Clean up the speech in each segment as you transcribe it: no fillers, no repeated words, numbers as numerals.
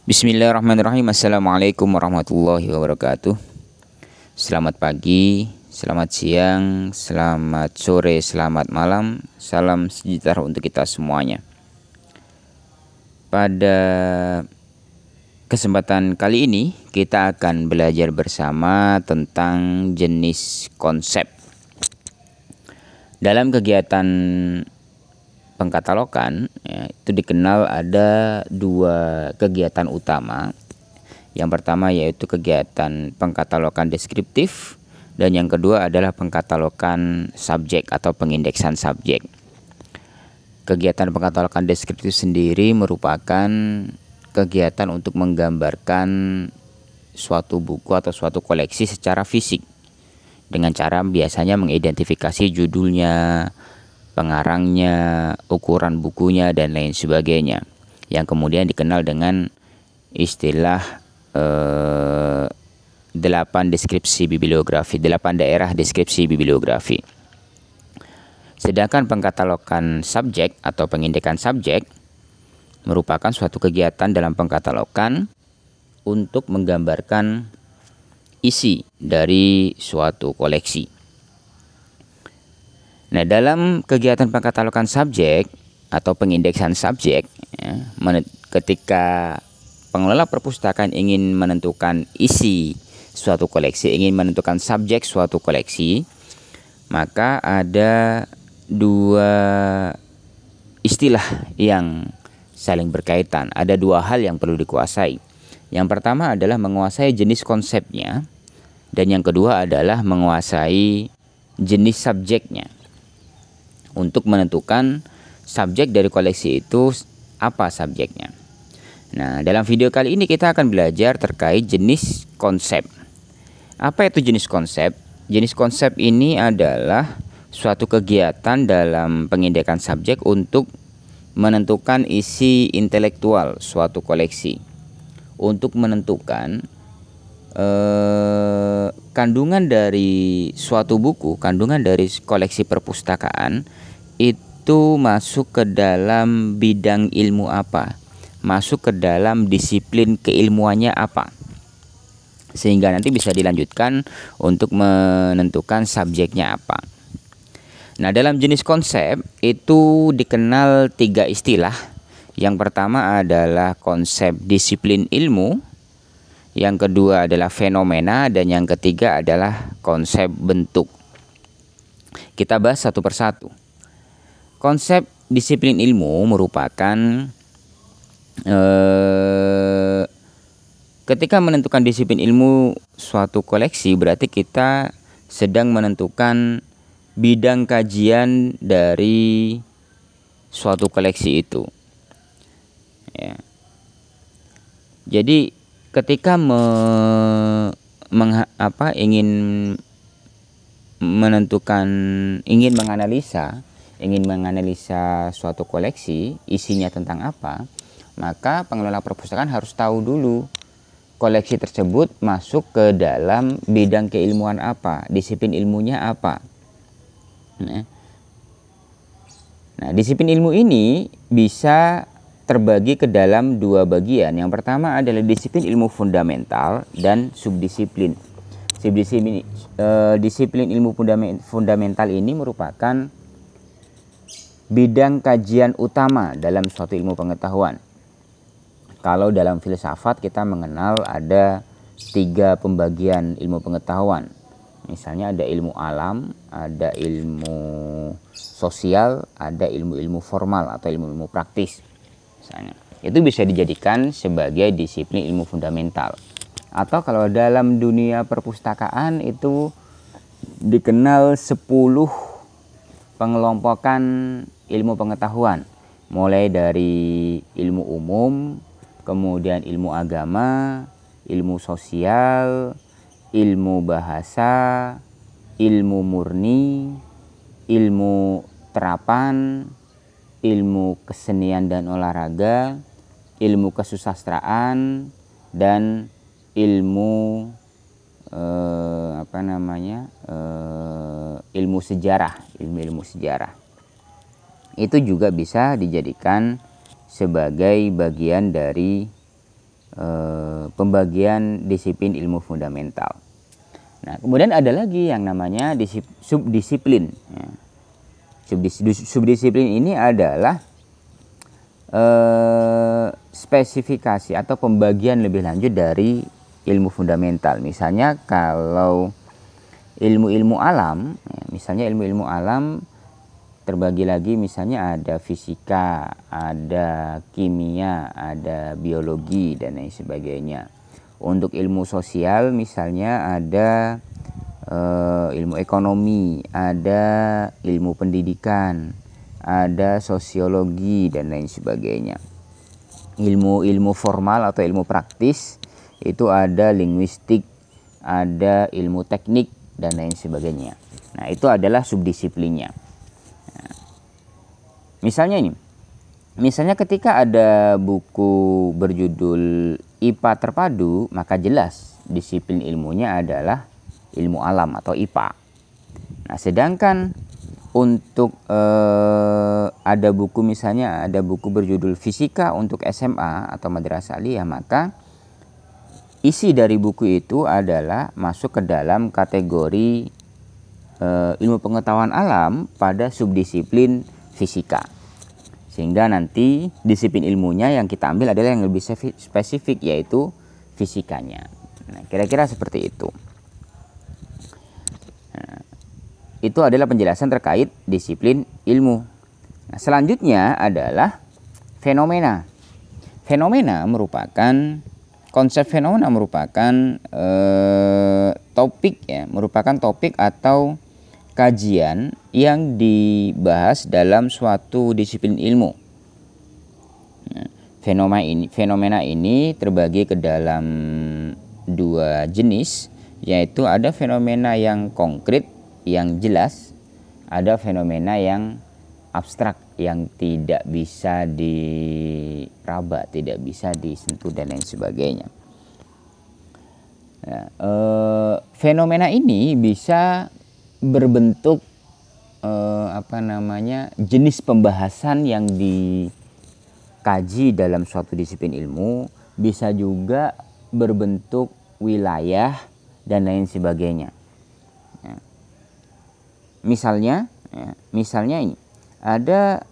Bismillahirrahmanirrahim. Assalamualaikum warahmatullahi wabarakatuh. Selamat pagi, selamat siang, selamat sore, selamat malam. Salam sejahtera untuk kita semuanya. Pada kesempatan kali ini kita akan belajar bersama tentang jenis konsep. Dalam kegiatan pengkatalogan itu dikenal ada dua kegiatan utama. Yang pertama yaitu kegiatan pengkatalogan deskriptif, dan yang kedua adalah pengkatalogan subjek atau pengindeksan subjek. Kegiatan pengkatalogan deskriptif sendiri merupakan kegiatan untuk menggambarkan suatu buku atau suatu koleksi secara fisik dengan cara biasanya mengidentifikasi judulnya, pengarangnya, ukuran bukunya, dan lain sebagainya, yang kemudian dikenal dengan istilah 8 deskripsi bibliografi, 8 daerah deskripsi bibliografi. Sedangkan pengkatalogan subjek atau pengindekan subjek merupakan suatu kegiatan dalam pengkatalogan untuk menggambarkan isi dari suatu koleksi. Nah, dalam kegiatan pengkatalogan subjek atau pengindeksan subjek, ketika pengelola perpustakaan ingin menentukan isi suatu koleksi, ingin menentukan subjek suatu koleksi, maka ada dua istilah yang saling berkaitan. Ada dua hal yang perlu dikuasai. Yang pertama adalah menguasai jenis konsepnya, dan yang kedua adalah menguasai jenis subjeknya. Untuk menentukan subjek dari koleksi itu apa subjeknya. Nah, dalam video kali ini kita akan belajar terkait jenis konsep. Apa itu jenis konsep? Jenis konsep ini adalah suatu kegiatan dalam pengindekan subjek untuk menentukan isi intelektual suatu koleksi. Untuk menentukan kandungan dari suatu buku, kandungan dari koleksi perpustakaan itu masuk ke dalam bidang ilmu apa, masuk ke dalam disiplin keilmuannya apa, sehingga nanti bisa dilanjutkan untuk menentukan subjeknya apa. Nah, dalam jenis konsep itu dikenal 3 istilah. Yang pertama adalah konsep disiplin ilmu, yang kedua adalah fenomena, dan yang ketiga adalah konsep bentuk. Kita bahas satu persatu. Konsep disiplin ilmu merupakan ketika menentukan disiplin ilmu suatu koleksi, berarti kita sedang menentukan bidang kajian dari suatu koleksi itu. Ya. Jadi ketika ingin menganalisa suatu koleksi, isinya tentang apa, maka pengelola perpustakaan harus tahu dulu koleksi tersebut masuk ke dalam bidang keilmuan apa, disiplin ilmunya apa. Nah, disiplin ilmu ini bisa terbagi ke dalam 2 bagian. Yang pertama adalah disiplin ilmu fundamental dan subdisiplin. Disiplin ilmu fundamental ini merupakan bidang kajian utama dalam suatu ilmu pengetahuan. Kalau dalam filsafat kita mengenal ada 3 pembagian ilmu pengetahuan. Misalnya ada ilmu alam, ada ilmu sosial, ada ilmu-ilmu formal atau ilmu-ilmu praktis. Misalnya, itu bisa dijadikan sebagai disiplin ilmu fundamental. Atau kalau dalam dunia perpustakaan itu dikenal 10 pengelompokan ilmu pengetahuan, mulai dari ilmu umum, kemudian ilmu agama, ilmu sosial, ilmu bahasa, ilmu murni, ilmu terapan, ilmu kesenian dan olahraga, ilmu kesusastraan, dan ilmu ilmu sejarah, ilmu sejarah. Itu juga bisa dijadikan sebagai bagian dari pembagian disiplin ilmu fundamental. Nah, kemudian ada lagi yang namanya subdisiplin. Ya. Subdisiplin ini adalah spesifikasi atau pembagian lebih lanjut dari ilmu fundamental. Misalnya kalau ilmu-ilmu alam, ya, misalnya ilmu-ilmu alam terbagi lagi, misalnya ada fisika, ada kimia, ada biologi, dan lain sebagainya. Untuk ilmu sosial misalnya ada ilmu ekonomi, ada ilmu pendidikan, ada sosiologi, dan lain sebagainya. Ilmu-ilmu formal atau ilmu praktis itu ada linguistik, ada ilmu teknik, dan lain sebagainya. Nah, itu adalah subdisiplinnya. Nah, misalnya ketika ada buku berjudul IPA Terpadu, maka jelas disiplin ilmunya adalah ilmu alam atau IPA. Nah, sedangkan untuk ada buku, misalnya ada buku berjudul Fisika untuk SMA atau Madrasah Aliyah, maka isi dari buku itu adalah masuk ke dalam kategori ilmu pengetahuan alam pada subdisiplin fisika. Sehingga nanti disiplin ilmunya yang kita ambil adalah yang lebih spesifik, yaitu fisikanya. Nah, kira-kira seperti itu. Nah, itu adalah penjelasan terkait disiplin ilmu. Nah, selanjutnya adalah fenomena. Konsep fenomena merupakan topik, ya, merupakan topik atau kajian yang dibahas dalam suatu disiplin ilmu. Nah, fenomena ini terbagi ke dalam dua jenis, yaitu ada fenomena yang konkret, yang jelas, ada fenomena yang abstrak, yang tidak bisa diraba, tidak bisa disentuh, dan lain sebagainya. Nah, fenomena ini bisa berbentuk jenis pembahasan yang dikaji dalam suatu disiplin ilmu, bisa juga berbentuk wilayah, dan lain sebagainya. Ya. Misalnya ini ada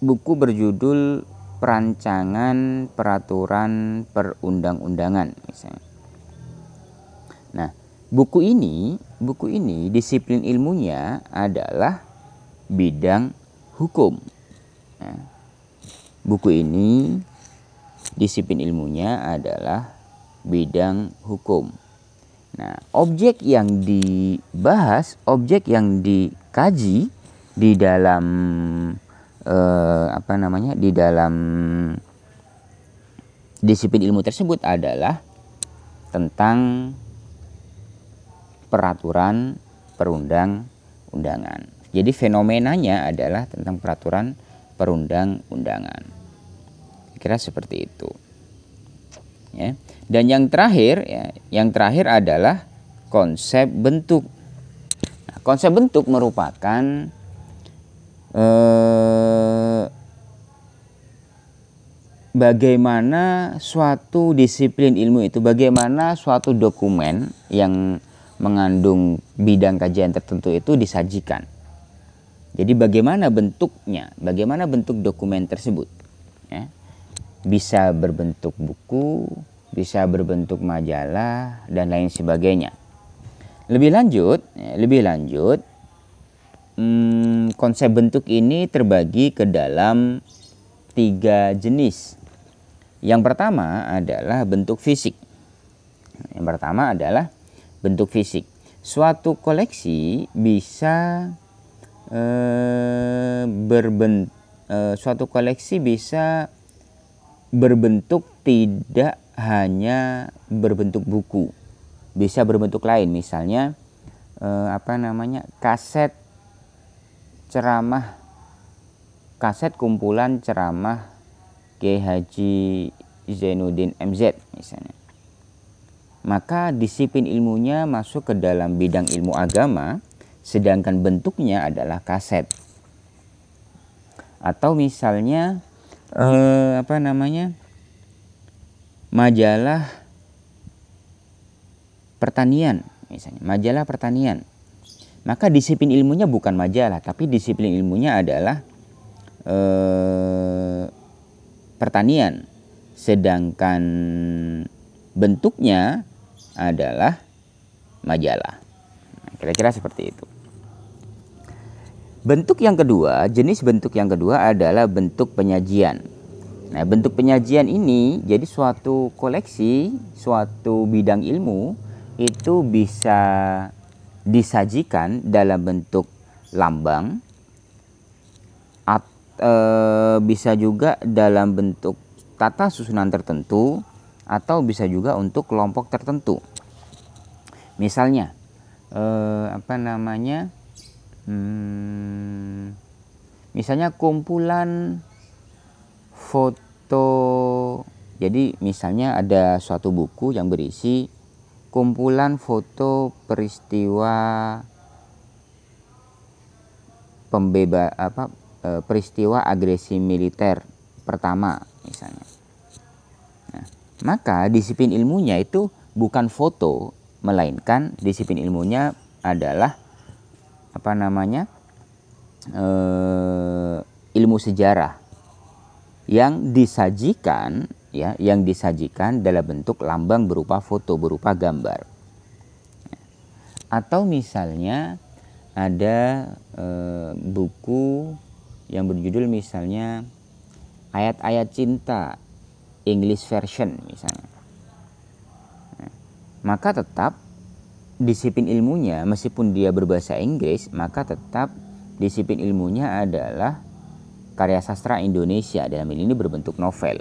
buku berjudul Perancangan Peraturan Perundang-undangan misalnya. Nah, buku ini disiplin ilmunya adalah bidang hukum. Nah, buku ini disiplin ilmunya adalah bidang hukum. Nah, objek yang dibahas, objek yang dikaji di dalam di dalam disiplin ilmu tersebut adalah tentang peraturan perundang-undangan. Jadi fenomenanya adalah tentang peraturan perundang-undangan. Kira seperti itu. Ya. Dan yang terakhir adalah konsep bentuk. Nah, konsep bentuk merupakan bagaimana suatu disiplin ilmu itu, bagaimana suatu dokumen yang mengandung bidang kajian tertentu itu disajikan. Jadi bagaimana bentuknya, bagaimana bentuk dokumen tersebut, ya. Bisa berbentuk buku, bisa berbentuk majalah, dan lain sebagainya. Lebih lanjut, konsep bentuk ini terbagi ke dalam 3 jenis. Yang pertama adalah bentuk fisik. Suatu koleksi bisa berbentuk tidak hanya berbentuk buku, bisa berbentuk lain. Misalnya kaset kumpulan ceramah Kiai Haji Zainuddin MZ misalnya. Maka disiplin ilmunya masuk ke dalam bidang ilmu agama, sedangkan bentuknya adalah kaset. Atau misalnya majalah pertanian, misalnya majalah pertanian, maka disiplin ilmunya bukan majalah, tapi disiplin ilmunya adalah pertanian, sedangkan bentuknya adalah majalah. Kira-kira seperti itu. Bentuk yang kedua, jenis bentuk yang kedua adalah bentuk penyajian. Nah, bentuk penyajian ini jadi suatu koleksi, suatu bidang ilmu itu bisa disajikan dalam bentuk lambang, bisa juga dalam bentuk tata susunan tertentu, atau bisa juga untuk kelompok tertentu. Misalnya, misalnya kumpulan foto. Jadi misalnya ada suatu buku yang berisi kumpulan foto peristiwa peristiwa agresi militer pertama misalnya. Nah, maka disiplin ilmunya itu bukan foto, melainkan disiplin ilmunya adalah ilmu sejarah yang disajikan dalam bentuk lambang berupa foto, berupa gambar. Atau misalnya ada buku yang berjudul misalnya ayat-ayat cinta English version misalnya. Maka tetap disiplin ilmunya, meskipun dia berbahasa Inggris, maka tetap disiplin ilmunya adalah karya sastra Indonesia, dalam hal ini berbentuk novel.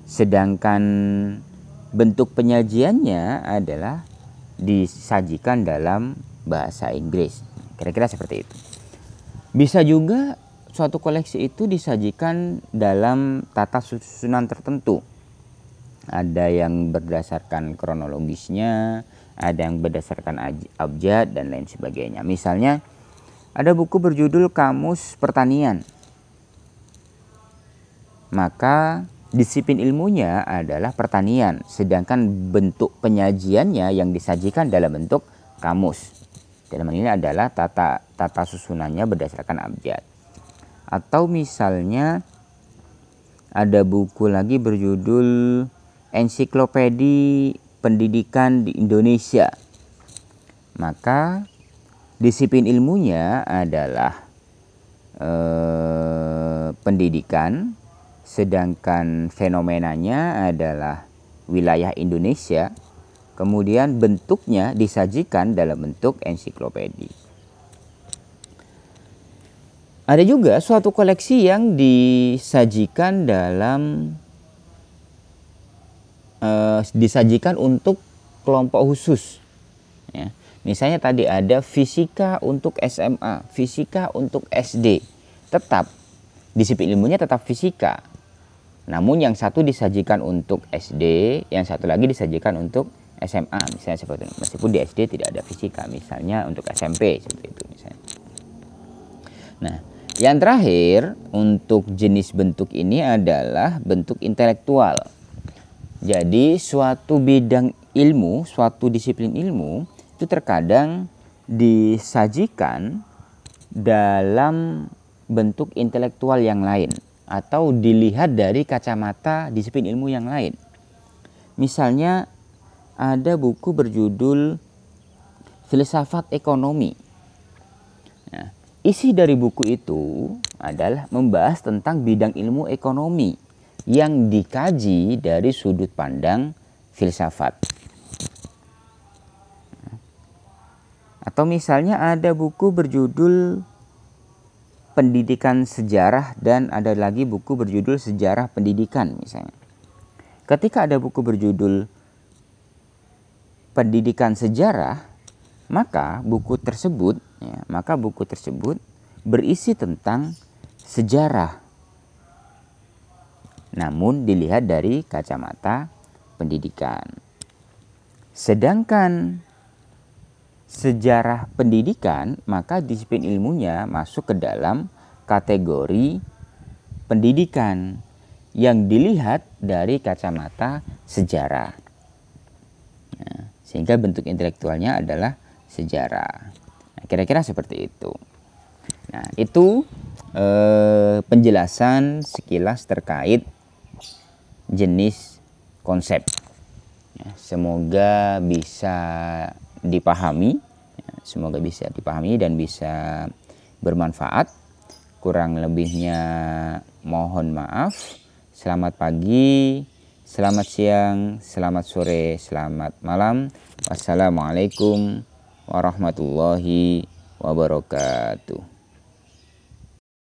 Sedangkan bentuk penyajiannya adalah disajikan dalam bahasa Inggris. Kira-kira seperti itu. Bisa juga suatu koleksi itu disajikan dalam tata susunan tertentu. Ada yang berdasarkan kronologisnya, ada yang berdasarkan abjad dan lain sebagainya. Misalnya ada buku berjudul Kamus Pertanian. Maka disiplin ilmunya adalah pertanian, sedangkan bentuk penyajiannya yang disajikan dalam bentuk kamus. Dalam hal ini adalah tata susunannya berdasarkan abjad. Atau misalnya ada buku lagi berjudul Ensiklopedia Pendidikan di Indonesia. Maka disiplin ilmunya adalah pendidikan, sedangkan fenomenanya adalah wilayah Indonesia. Kemudian bentuknya disajikan dalam bentuk ensiklopedia. Ada juga suatu koleksi yang disajikan untuk kelompok khusus. Ya. Misalnya tadi ada fisika untuk SMA, fisika untuk SD. Tetap disiplin ilmunya tetap fisika. Namun yang satu disajikan untuk SD, yang satu lagi disajikan untuk SMA, misalnya seperti itu. Meskipun di SD tidak ada fisika, misalnya untuk SMP seperti itu misalnya. Nah, yang terakhir untuk jenis bentuk ini adalah bentuk intelektual. Jadi suatu bidang ilmu, suatu disiplin ilmu itu terkadang disajikan dalam bentuk intelektual yang lain atau dilihat dari kacamata disiplin ilmu yang lain. Misalnya ada buku berjudul Filsafat Ekonomi. Nah, isi dari buku itu adalah membahas tentang bidang ilmu ekonomi yang dikaji dari sudut pandang filsafat. Atau misalnya ada buku berjudul Pendidikan Sejarah dan ada lagi buku berjudul Sejarah Pendidikan misalnya. Ketika ada buku berjudul Pendidikan Sejarah, maka buku tersebut berisi tentang sejarah. Namun dilihat dari kacamata pendidikan. Sedangkan sejarah pendidikan, maka disiplin ilmunya masuk ke dalam kategori pendidikan. yang dilihat dari kacamata sejarah. Nah, sehingga bentuk intelektualnya adalah sejarah. Nah, kira-kira seperti itu. Nah, itu penjelasan sekilas terkait jenis konsep. Ya, semoga bisa dipahami, dan bisa bermanfaat. Kurang lebihnya mohon maaf. Selamat pagi, selamat siang, selamat sore, selamat malam. Wassalamualaikum warahmatullahi wabarakatuh.